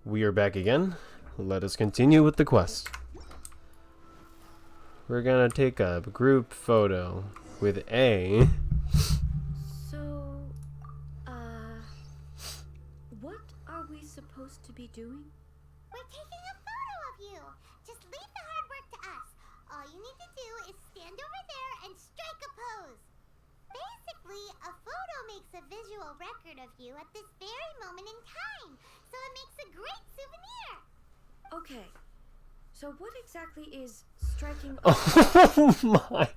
We are back again. Let us continue with the quest. We're gonna take a group photo with A. So, what are we supposed to be doing? We're taking a photo of you. Just leave the hard work to us. All you need to do is stand over there and strike a pose. Basically, a photo makes a visual record of you at this very moment in time, so it makes a great souvenir. Okay, so what exactly is striking? Oh my.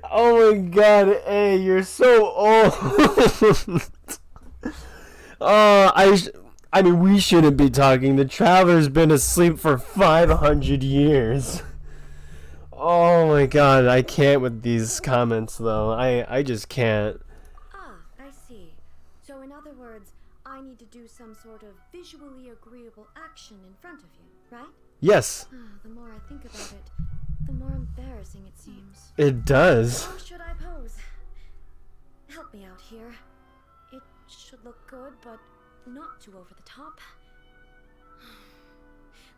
Oh my god, A, you're so old. I mean, we shouldn't be talking. The Traveler's been asleep for 500 years. Oh my god, I can't with these comments though. I just can't. Ah, I see. So in other words, I need to do some sort of visually agreeable action in front of you, right? Yes, The more I think about it, the more embarrassing it seems. it does. How should I pose? Help me out here. It should look good, but not too over the top.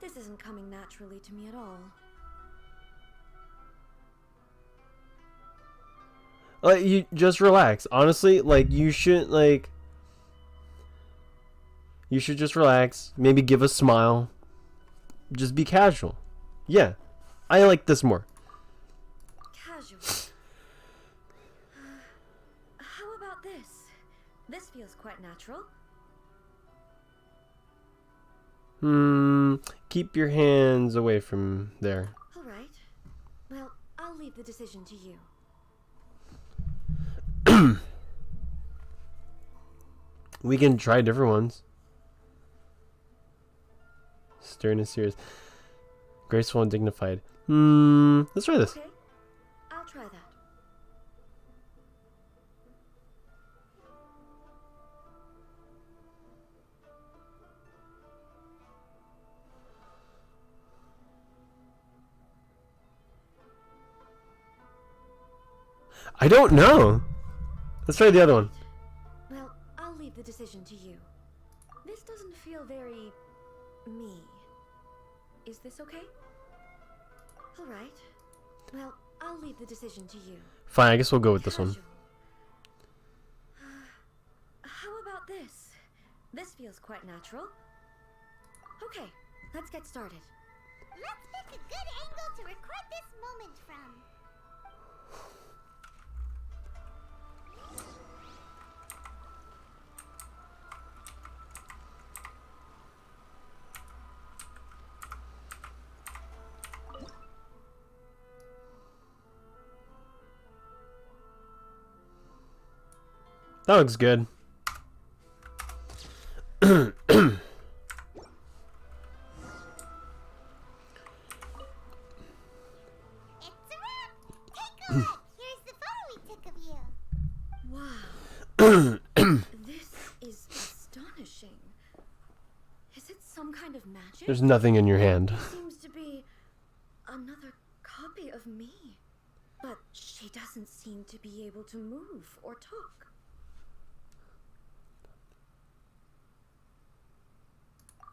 This isn't coming naturally to me at all. You just relax. Honestly, like you should just relax. Maybe give a smile. Just be casual. Yeah, I like this more. Casual. How about this? This feels quite natural. Keep your hands away from there. All right. Well, I'll leave the decision to you. We can try different ones. Stern and serious. Graceful and dignified. Let's try this. Okay, I'll try that. I don't know. Let's try the other one. Well, I'll leave the decision to you. This doesn't feel very me. Is this okay? All right. Well, I'll leave the decision to you. Fine, I guess we'll go with this one. Casual. How about this? This feels quite natural. Okay, let's get started. Let's pick a good angle to record this moment from. That looks good. It's a wrap. Take a look. Here's the photo we took of you. Wow. This is astonishing. Is it some kind of magic? There's nothing in your hand. It seems to be another copy of me. But she doesn't seem to be able to move or talk.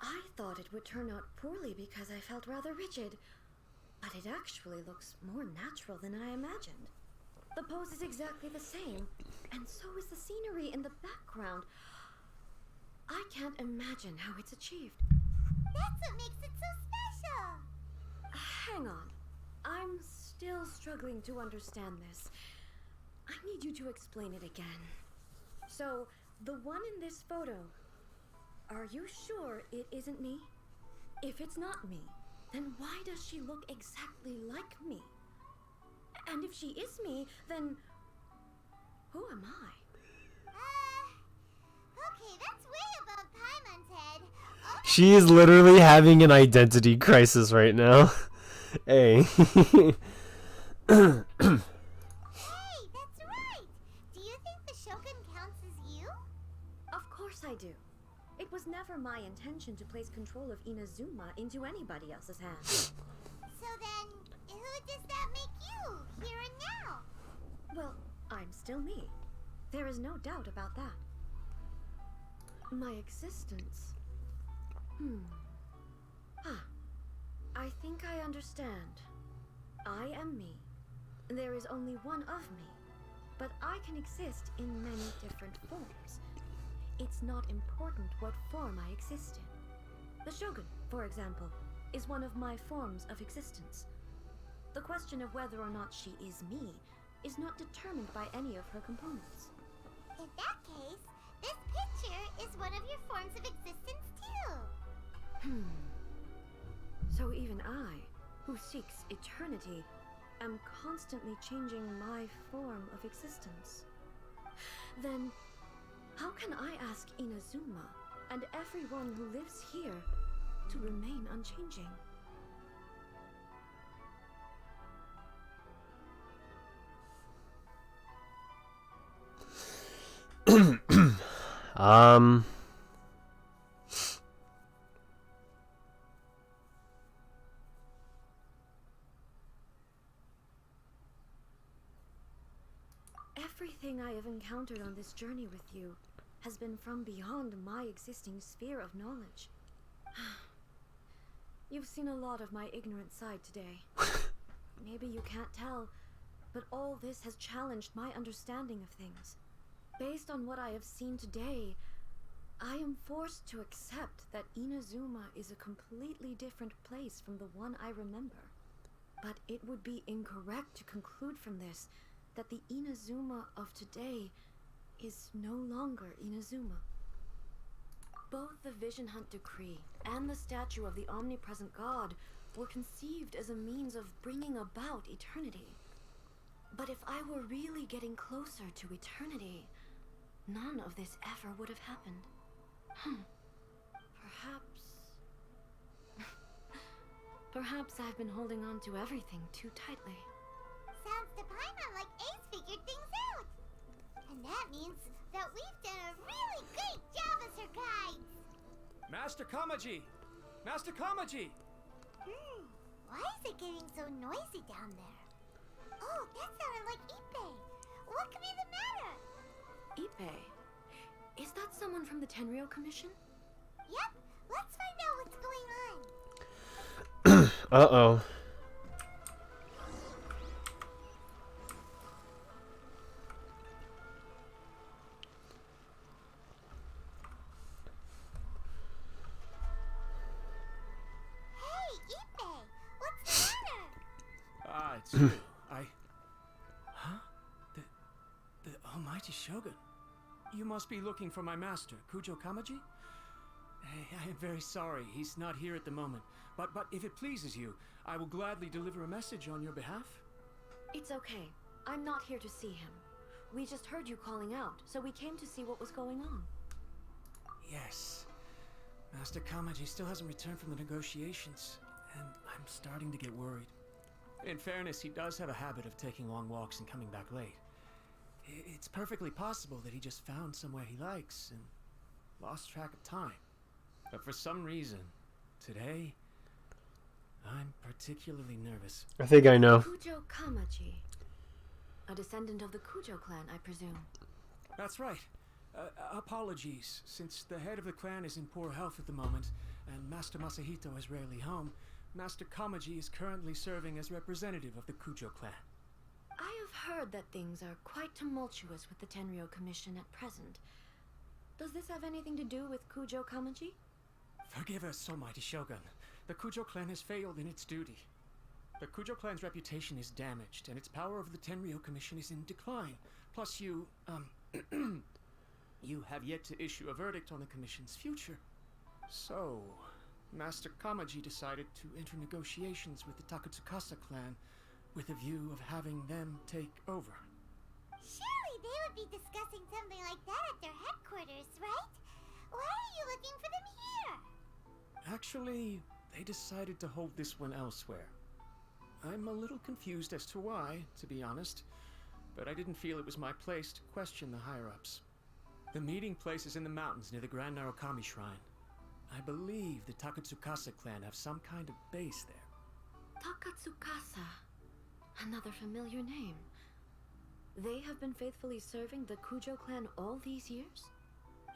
I thought it would turn out poorly because I felt rather rigid, but it actually looks more natural than I imagined. The pose is exactly the same, and so is the scenery in the background. I can't imagine how it's achieved. That's what makes it so special. Hang on. I'm still struggling to understand this. I need you to explain it again. So, the one in this photo, are you sure it isn't me? If it's not me, then why does she look exactly like me? And if she is me, then who am I? Okay, that's way above Paimon's head. She is literally having an identity crisis right now. Hey. Hey, that's right. Do you think the Shogun counts as you? Of course I do. It was never my intention to place control of Inazuma into anybody else's hands. So then, who does that make you, here and now? Well, I'm still me. There is no doubt about that. My existence? I think I understand. I am me. There is only one of me, but I can exist in many different forms. It's not important what form I exist in. The Shogun, for example, is one of my forms of existence. The question of whether or not she is me is not determined by any of her components. In that case, this picture is one of your forms of existence too. So even I, who seeks eternity, am constantly changing my form of existence. Then, how can I ask Inazuma and everyone who lives here to remain unchanging? Um, Everything I have encountered on this journey with you has been from beyond my existing sphere of knowledge. You've seen a lot of my ignorant side today. Maybe you can't tell, but all this has challenged my understanding of things. Based on what I have seen today, I am forced to accept that Inazuma is a completely different place from the one I remember. But it would be incorrect to conclude from this that the Inazuma of today is no longer Inazuma. Both the Vision Hunt Decree and the statue of the omnipresent god were conceived as a means of bringing about eternity. But if I were really getting closer to eternity, none of this ever would have happened. Perhaps I've been holding on to everything too tightly. Sounds to Paimon like Ace figured things out. And that means that we've done a really great job as her guides. Master Kamaji! Master Kamaji! Why is it getting so noisy down there? Oh, that sounded like Ippei. What could be the matter? Ippei? Is that someone from the Tenryou Commission? Yep, let's find out what's going on. uh-oh. Hey, Ippei, what's the matter? It's you. Huh? The Almighty Shogun. You must be looking for my master, Kujo Kamaji? I am very sorry, he's not here at the moment. But if it pleases you, I will gladly deliver a message on your behalf. It's okay. I'm not here to see him. We just heard you calling out, so we came to see what was going on. Yes. Master Kamaji still hasn't returned from the negotiations, and I'm starting to get worried. In fairness, he does have a habit of taking long walks and coming back late. It's perfectly possible that he just found somewhere he likes and lost track of time. But for some reason, today, I'm particularly nervous. I think I know. Kujo Kamaji. A descendant of the Kujo clan, I presume. That's right. Apologies, since the head of the clan is in poor health at the moment, and Master Masahito is rarely home, Master Kamaji is currently serving as representative of the Kujo clan. I have heard that things are quite tumultuous with the Tenryou Commission at present. Does this have anything to do with Kujo Kamaji? Forgive us, Almighty Shogun. The Kujo clan has failed in its duty. The Kujo clan's reputation is damaged, and its power over the Tenryou Commission is in decline. Plus you have yet to issue a verdict on the Commission's future. So, Master Kamaji decided to enter negotiations with the Takatsukasa clan with a view of having them take over. Surely they would be discussing something like that at their headquarters, right? Why are you looking for them here? Actually, they decided to hold this one elsewhere. I'm a little confused as to why, to be honest, but I didn't feel it was my place to question the higher-ups. The meeting place is in the mountains near the Grand Narukami Shrine. I believe the Takatsukasa clan have some kind of base there. Takatsukasa. Another familiar name. They have been faithfully serving the Kujo clan all these years?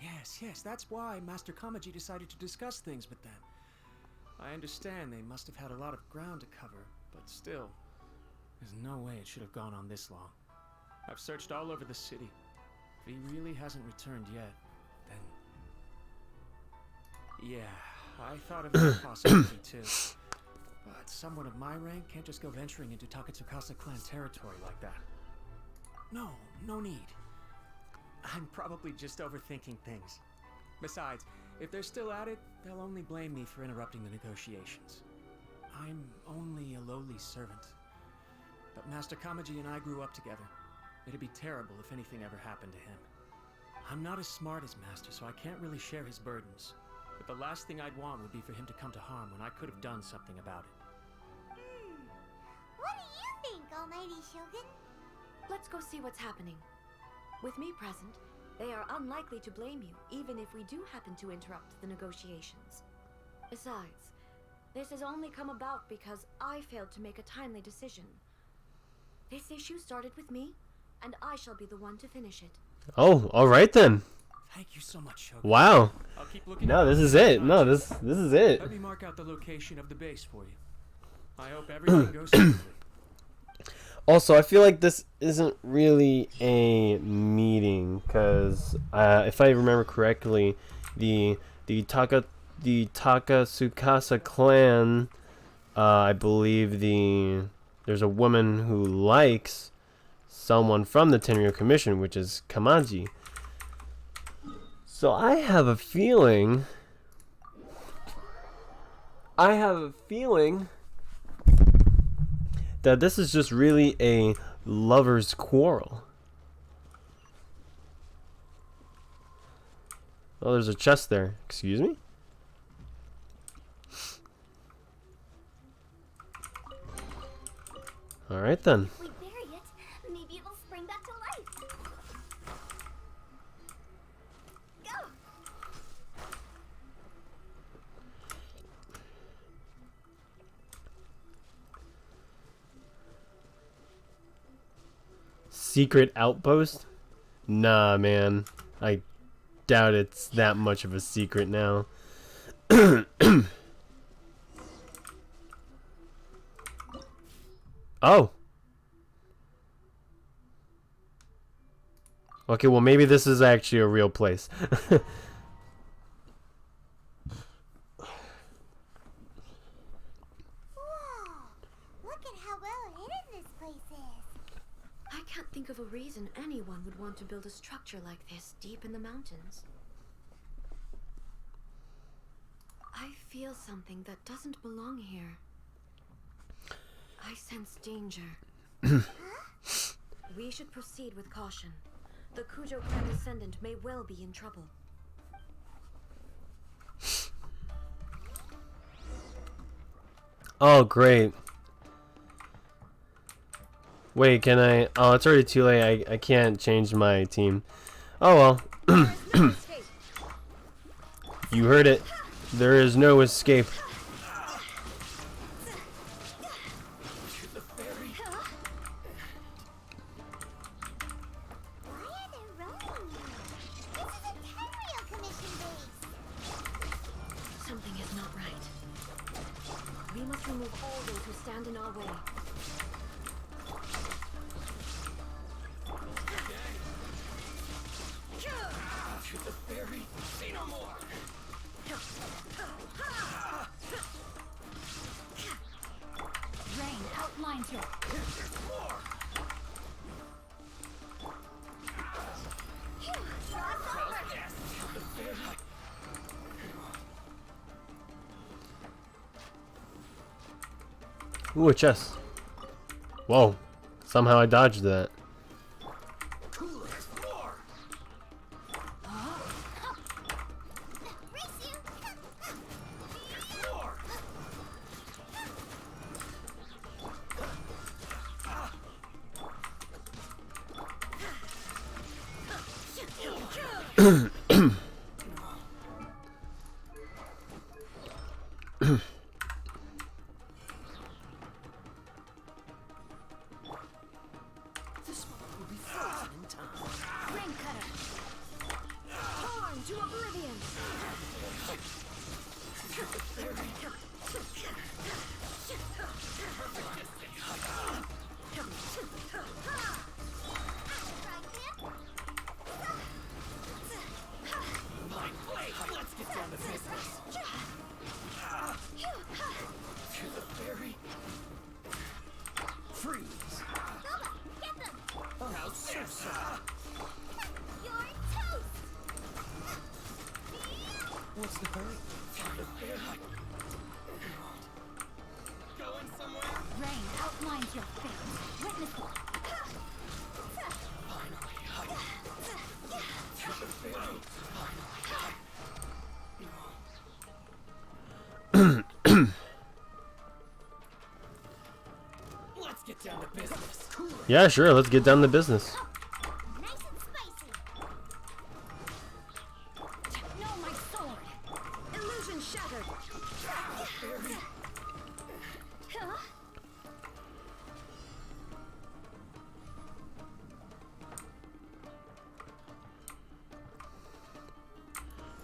Yes, that's why Master Kamaji decided to discuss things with them. I understand they must have had a lot of ground to cover, but still, there's no way it should have gone on this long. I've searched all over the city. If he really hasn't returned yet, then... Yeah, I thought of that possibility too. But someone of my rank can't just go venturing into Taketsukasa clan territory like that. No need. I'm probably just overthinking things. Besides, if they're still at it, they'll only blame me for interrupting the negotiations. I'm only a lowly servant. But Master Kamaji and I grew up together. It'd be terrible if anything ever happened to him. I'm not as smart as Master, so I can't really share his burdens. But the last thing I'd want would be for him to come to harm when I could have done something about it. What do you think, Almighty Shogun? Let's go see what's happening. With me present, they are unlikely to blame you, even if we do happen to interrupt the negotiations. Besides, this has only come about because I failed to make a timely decision. This issue started with me, and I shall be the one to finish it. Oh, all right then. Thank you so much, Shogun. Wow. I'll keep looking. No, this is it. No, this is it. Let me mark out the location of the base for you. I hope everything goes smoothly. Also, I feel like this isn't really a meeting because if I remember correctly, the Taketsukasa clan, I believe there's a woman who likes someone from the Tenryo Commission, which is Kamaji. So I have a feeling that this is just really a lover's quarrel. Oh, there's a chest there. Excuse me? Alright then. If we bury it, maybe it will spring back to life. Go! Secret outpost? Nah, man. I doubt it's that much of a secret now. Oh. Okay, well maybe this is actually a real place. Look at how well hidden this place is. I can't think of a reason anyone would want to build a structure like this deep in the mountains. I feel something that doesn't belong here. I sense danger. We should proceed with caution. The Kujo clan descendant may well be in trouble. Oh, great. Wait, can I? Oh, it's already too late. I can't change my team. Oh well. You heard it. There is no escape. Why are they running? This is a Tenryo Commission base. Something is not right. We must remove all those who stand in our way. Rain outlines your... Ooh, a chest. Whoa. Somehow I dodged that. to oblivion. Let's get down to business. To the fairy. Freeze. Nova, get them! How so sad. You're toast! What's the hurry? To the fairy. Going somewhere? Rain outlines your face. Witness it. Finally. To the fairy. Let's get down to business. Yeah, sure. Let's get down to business. Nice and spicy. No, my sword. Illusion shattered. Huh?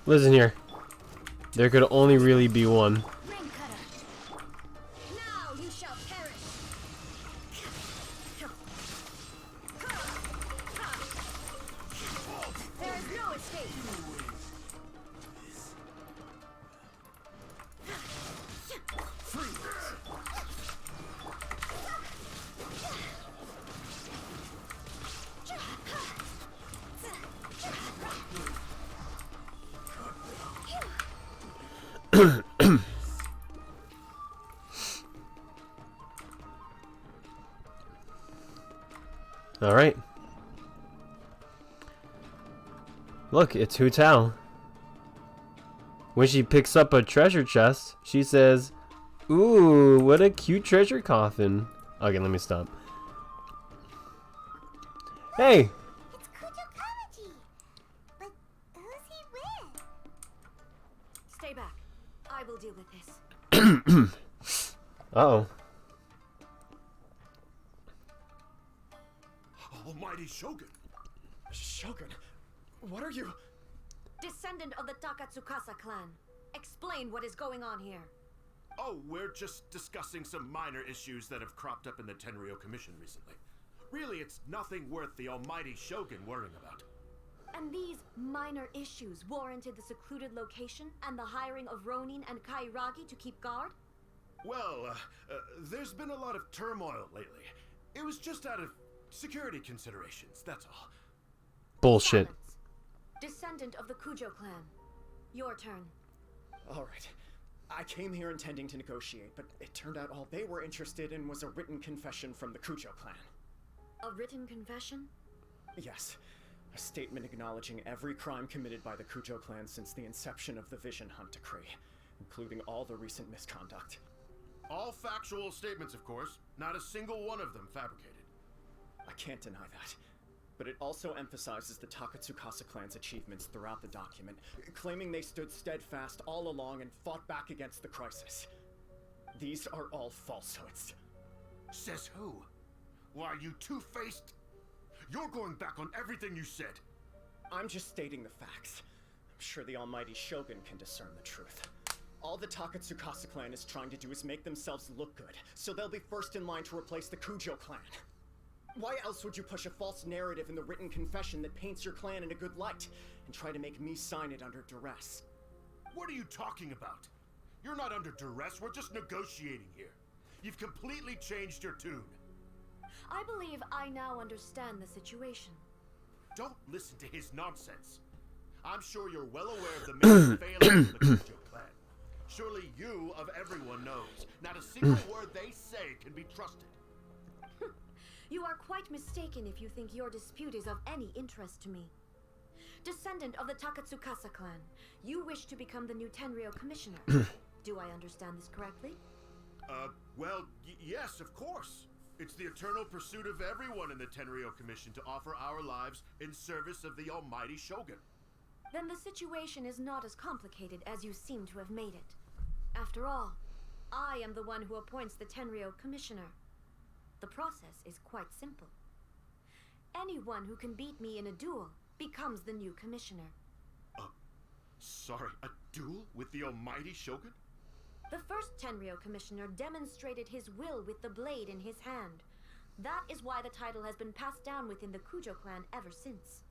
Listen here. There could only really be one. Ring cutter. Now you shall perish. There is no escape. All right. Look, it's Hu Tao. When she picks up a treasure chest, she says, "Ooh, what a cute treasure coffin." Okay, let me stop. Hey, It's Kujo Kamaji. But who's he with? Stay back. I will deal with this. uh-oh. Almighty Shogun! Shogun, what are you? Descendant of the Takatsukasa clan. Explain what is going on here. Oh, we're just discussing some minor issues that have cropped up in the Tenryo Commission recently. Really, it's nothing worth the almighty Shogun worrying about. And these minor issues warranted the secluded location and the hiring of Ronin and Kairagi to keep guard? Well, there's been a lot of turmoil lately. It was just out of security considerations, that's all. Bullshit. Silence. Descendant of the Kujo clan. Your turn. Alright. I came here intending to negotiate, but it turned out all they were interested in was a written confession from the Kujo clan. A written confession? Yes. A statement acknowledging every crime committed by the Kujo clan since the inception of the Vision Hunt Decree, including all the recent misconduct. All factual statements, of course. Not a single one of them fabricated. I can't deny that. But it also emphasizes the Takatsukasa clan's achievements throughout the document, claiming they stood steadfast all along and fought back against the crisis. These are all falsehoods. Says who? Why, you two-faced? You're going back on everything you said. I'm just stating the facts. I'm sure the almighty Shogun can discern the truth. All the Takatsukasa clan is trying to do is make themselves look good, so they'll be first in line to replace the Kujo clan. Why else would you push a false narrative in the written confession that paints your clan in a good light, and try to make me sign it under duress? What are you talking about? You're not under duress, we're just negotiating here. You've completely changed your tune. I believe I now understand the situation. Don't listen to his nonsense. I'm sure you're well aware of the main failings of the Kujo clan. Surely you, of everyone, knows not a single word they say can be trusted. You are quite mistaken if you think your dispute is of any interest to me. Descendant of the Takatsukasa clan, you wish to become the new Tenryo commissioner. Do I understand this correctly? Well, yes, of course. It's the eternal pursuit of everyone in the Tenryo Commission to offer our lives in service of the almighty Shogun. Then the situation is not as complicated as you seem to have made it. After all, I am the one who appoints the Tenryo commissioner. The process is quite simple. Anyone who can beat me in a duel becomes the new commissioner. Sorry, a duel with the almighty Shogun? The first Tenryou commissioner demonstrated his will with the blade in his hand. That is why the title has been passed down within the Kujo clan ever since.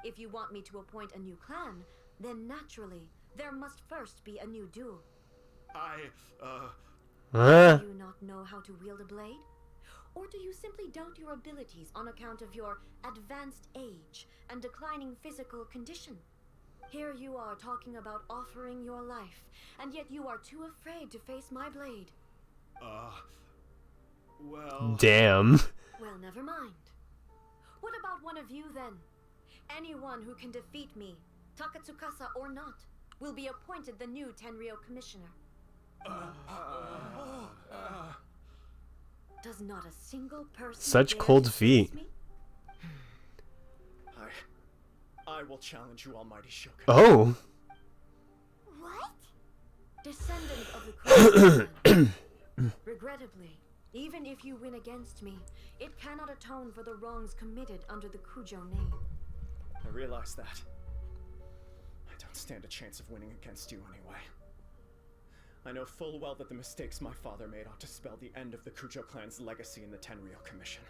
If you want me to appoint a new clan, then naturally, there must first be a new duel. Huh? Do you not know how to wield a blade? Or do you simply doubt your abilities on account of your advanced age and declining physical condition? Here you are talking about offering your life, and yet you are too afraid to face my blade. Well... Damn. Well, never mind. What about one of you then? Anyone who can defeat me, Takatsukasa or not, will be appointed the new Tenryou commissioner. Does not a single person Such dare cold to feet. face me? I will challenge you, almighty Shogun. Oh. What? Descendant of the Kujo clan. Regrettably, even if you win against me, it cannot atone for the wrongs committed under the Kujo name. I realize that. I don't stand a chance of winning against you anyway. I know full well that the mistakes my father made ought to spell the end of the Kujo clan's legacy in the Tenryou Commission.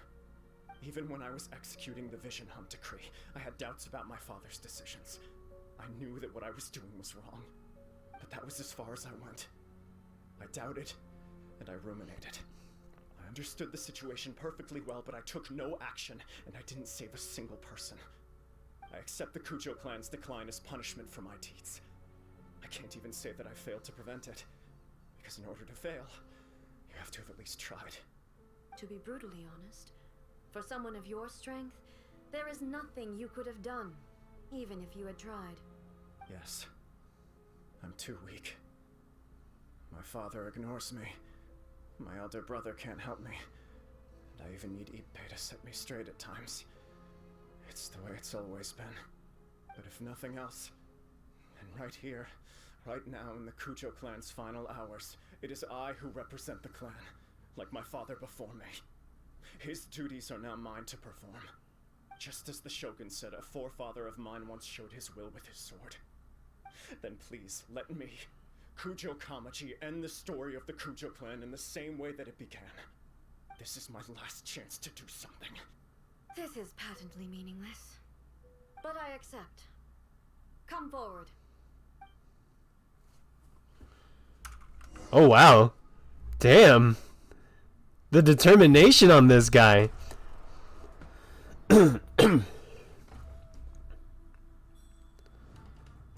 Even when I was executing the Vision Hunt decree, I had doubts about my father's decisions. I knew that what I was doing was wrong, but that was as far as I went. I doubted, and I ruminated. I understood the situation perfectly well, but I took no action, and I didn't save a single person. I accept the Kujo clan's decline as punishment for my deeds. I can't even say that I failed to prevent it, because in order to fail, you have to have at least tried. To be brutally honest, for someone of your strength, there is nothing you could have done, even if you had tried. Yes. I'm too weak. My father ignores me. My elder brother can't help me. And I even need Ippei to set me straight at times. It's the way it's always been. But if nothing else, then right here, right now in the Kujo clan's final hours, it is I who represent the clan, like my father before me. His duties are now mine to perform. Just as the Shogun said a forefather of mine once showed his will with his sword. Then please, let me, Kujo Kamaji, end the story of the Kujo clan in the same way that it began. This is my last chance to do something. This is patently meaningless. But I accept. Come forward. Oh wow. Damn. The determination on this guy. The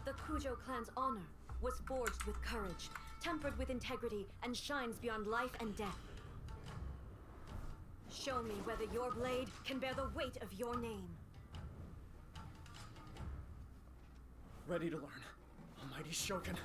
Kujo clan's honor was forged with courage, tempered with integrity, and shines beyond life and death. Show me whether your blade can bear the weight of your name. Ready to learn, almighty Shogun.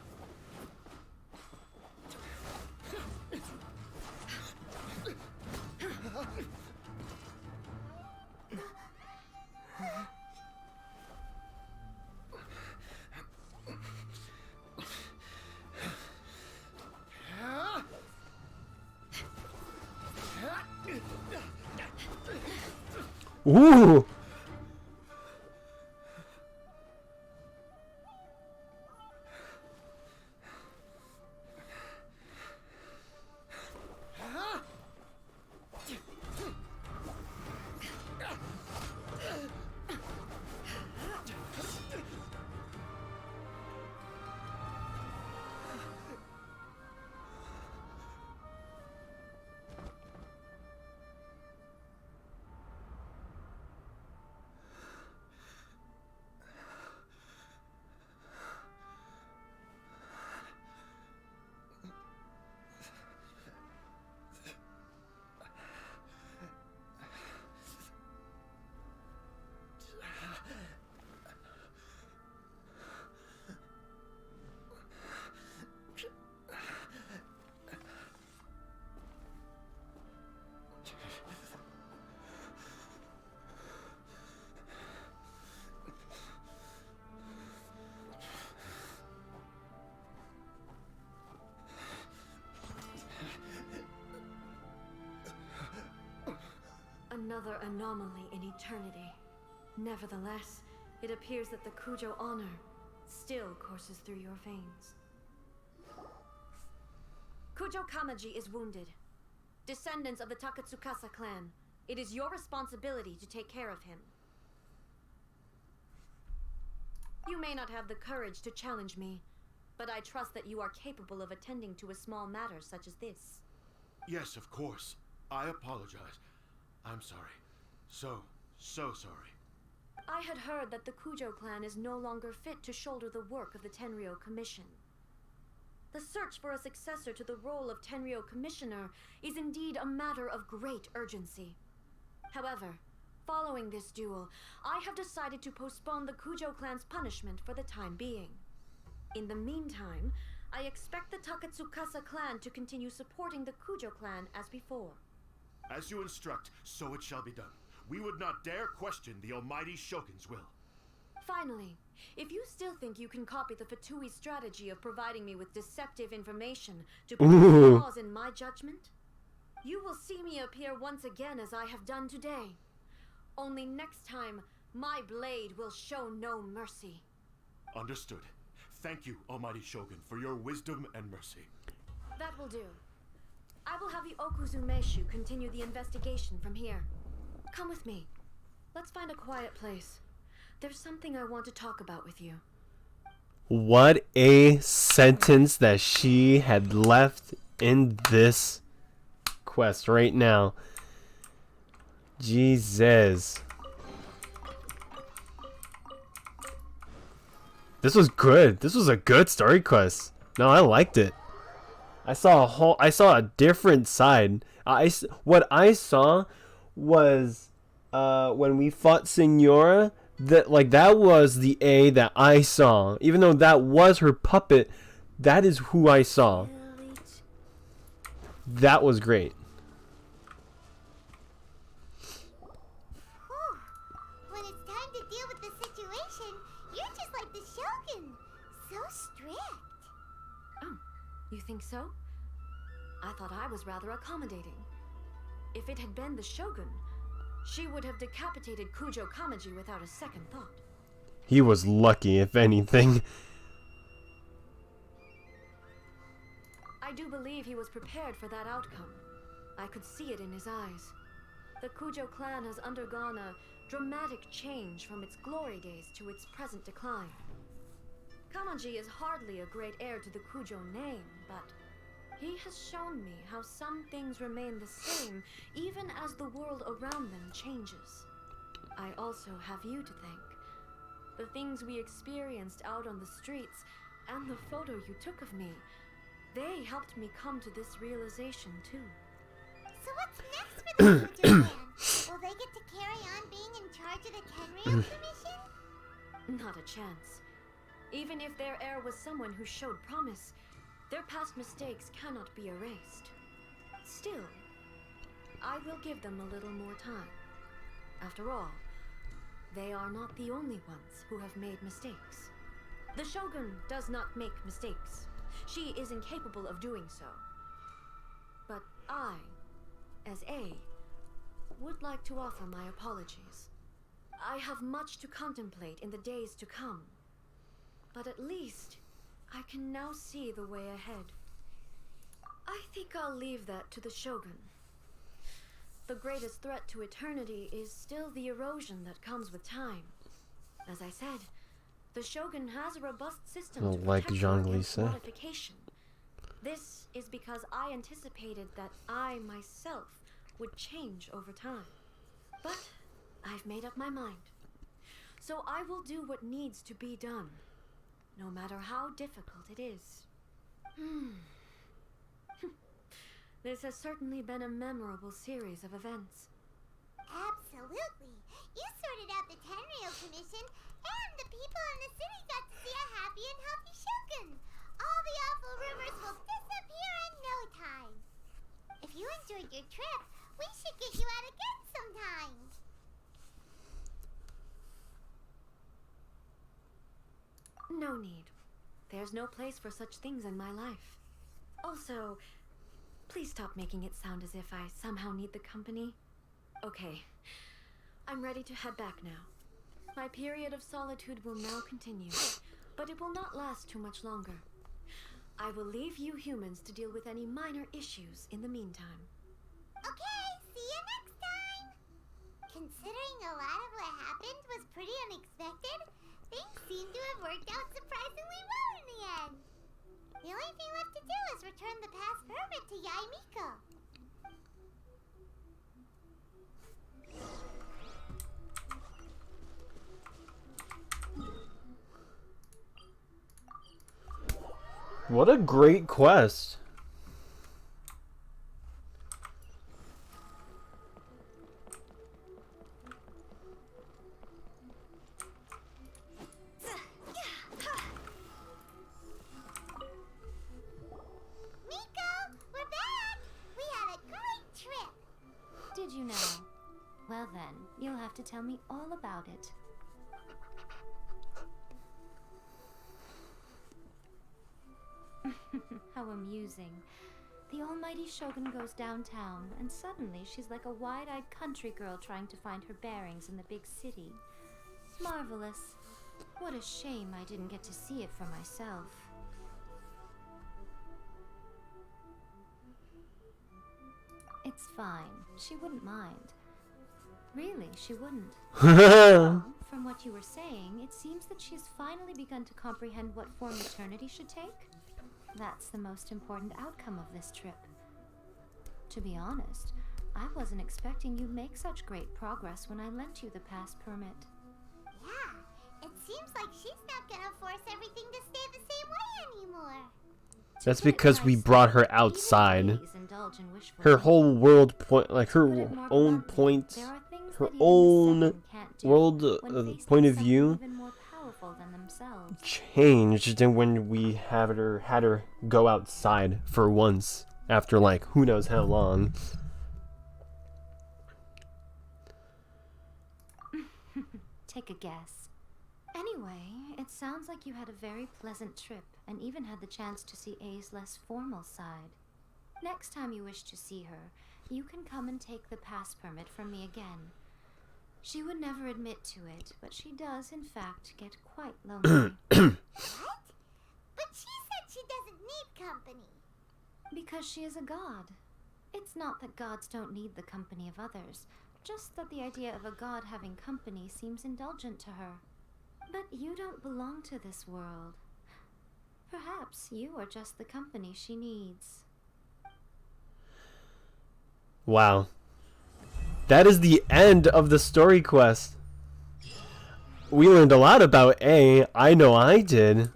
Ooh. Another anomaly in eternity. Nevertheless, it appears that the Kujo honor still courses through your veins. Kujo Kamaji is wounded. Descendants of the Takatsukasa clan, it is your responsibility to take care of him. You may not have the courage to challenge me, but I trust that you are capable of attending to a small matter such as this. Yes, of course. I apologize. I'm sorry. So sorry. I had heard that the Kujo clan is no longer fit to shoulder the work of the Tenryou Commission. The search for a successor to the role of Tenryou Commissioner is indeed a matter of great urgency. However, following this duel, I have decided to postpone the Kujo clan's punishment for the time being. In the meantime, I expect the Takatsukasa clan to continue supporting the Kujo clan as before. As you instruct, so it shall be done. We would not dare question the almighty Shogun's will. Finally, if you still think you can copy the Fatui strategy of providing me with deceptive information to prove flaws in my judgment, you will see me appear once again as I have done today. Only next time, my blade will show no mercy. Understood. Thank you, almighty Shogun, for your wisdom and mercy. That will do. I will have the Okuzumeshu continue the investigation from here. Come with me. Let's find a quiet place. There's something I want to talk about with you. What a sentence that she had left in this quest right now. Jesus. This was good. This was a good story quest. No, I liked it. I saw a different side. What I saw was when we fought Signora, that was the A that I saw. Even though that was her puppet, that is who I saw. That was great. When it's time to deal with the situation, you're just like the Shogun. So strict. Oh, you think so? I thought I was rather accommodating. If it had been the Shogun, she would have decapitated Kujo Kamaji without a second thought. He was lucky, if anything. I do believe he was prepared for that outcome. I could see it in his eyes. The Kujo clan has undergone a dramatic change from its glory days to its present decline. Kamaji is hardly a great heir to the Kujo name, but he has shown me how some things remain the same even as the world around them changes. I also have you to thank. The things we experienced out on the streets and the photo you took of me, they helped me come to this realization too. So what's next for the Kujo clan? Will they get to carry on being in charge of the Tenryou Commission? Not a chance. Even if their heir was someone who showed promise, their past mistakes cannot be erased. Still, I will give them a little more time. After all, they are not the only ones who have made mistakes. The Shogun does not make mistakes. She is incapable of doing so. But I, as A, would like to offer my apologies. I have much to contemplate in the days to come. But at least I can now see the way ahead. I think I'll leave that to the Shogun. The greatest threat to eternity is still the erosion that comes with time. As I said, the Shogun has a robust system to protect her against modification. This is because I anticipated that I myself would change over time. But I've made up my mind. So I will do what needs to be done, no matter how difficult it is. This has certainly been a memorable series of events. Absolutely. You sorted out the Tenryou Commission, and the people in the city got to see a happy and healthy Shogun. All the awful rumors will disappear in no time. If you enjoyed your trip, we should get you out again sometime. No need. There's no place for such things in my life. Also, please stop making it sound as if I somehow need the company. Okay, I'm ready to head back now. My period of solitude will now continue. but it will not last too much longer. I will leave you humans to deal with any minor issues in the meantime. Okay, see you next time! Considering a lot of what happened was pretty unexpected, things seem to have worked out surprisingly well in the end. The only thing left to do is return the past permit to Yaimiko. What a great quest. Did you know? Well then, you'll have to tell me all about it. How amusing. The almighty Shogun goes downtown, and suddenly she's like a wide-eyed country girl trying to find her bearings in the big city. Marvelous. What a shame I didn't get to see it for myself. It's fine. She wouldn't mind. Really, she wouldn't. Well, from what you were saying, it seems that she's finally begun to comprehend what form eternity should take. That's the most important outcome of this trip. To be honest, I wasn't expecting you'd make such great progress when I lent you the pass permit. Yeah, it seems like she's not gonna force everything to stay the same way anymore. That's because we brought her outside. Her whole world point, like her own point, her own world point of view changed when we had her go outside for once after like who knows how long. Take a guess. Anyway, it sounds like you had a very pleasant trip and even had the chance to see A's less formal side. Next time you wish to see her, you can come and take the pass permit from me again. She would never admit to it, but she does, in fact, get quite lonely. What? But she said she doesn't need company. Because she is a god. It's not that gods don't need the company of others, just that the idea of a god having company seems indulgent to her. But you don't belong to this world. Perhaps you are just the company she needs. Wow. That is the end of the story quest. We learned a lot about A. I know I did.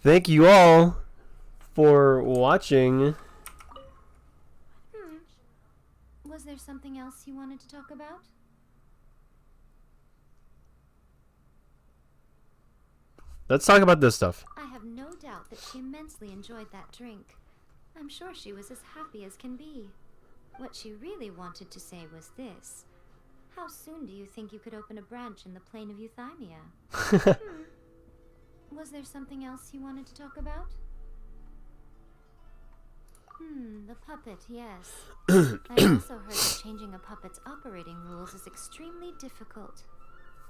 Thank you all for watching. Was there something else you wanted to talk about? Let's talk about this stuff. I have no doubt that she immensely enjoyed that drink. I'm sure she was as happy as can be. What she really wanted to say was this. How soon do you think you could open a branch in the plain of Euthymia? Was there something else you wanted to talk about? The puppet, yes. I also heard that changing a puppet's operating rules is extremely difficult.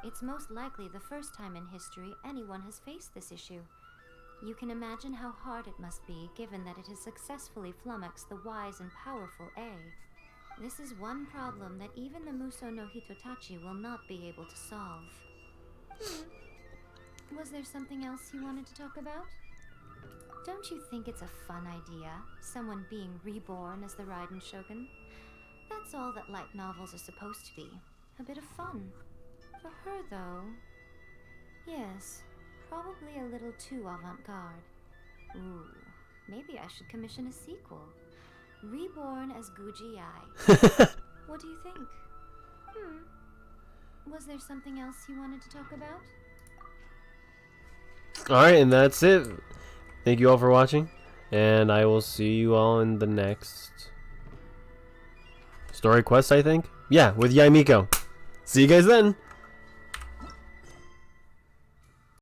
It's most likely the first time in history anyone has faced this issue. You can imagine how hard it must be, given that it has successfully flummoxed the wise and powerful A. This is one problem that even the Muso no Hitotachi will not be able to solve. Was there something else you wanted to talk about? Don't you think it's a fun idea, someone being reborn as the Raiden Shogun? That's all that light novels are supposed to be. A bit of fun. For her, though, yes, probably a little too avant-garde. Ooh, maybe I should commission a sequel. Reborn as Guji Ai. What do you think? Was there something else you wanted to talk about? Alright, and that's it. Thank you all for watching, and I will see you all in the next story quest, I think. Yeah, with Yaimiko. See you guys then.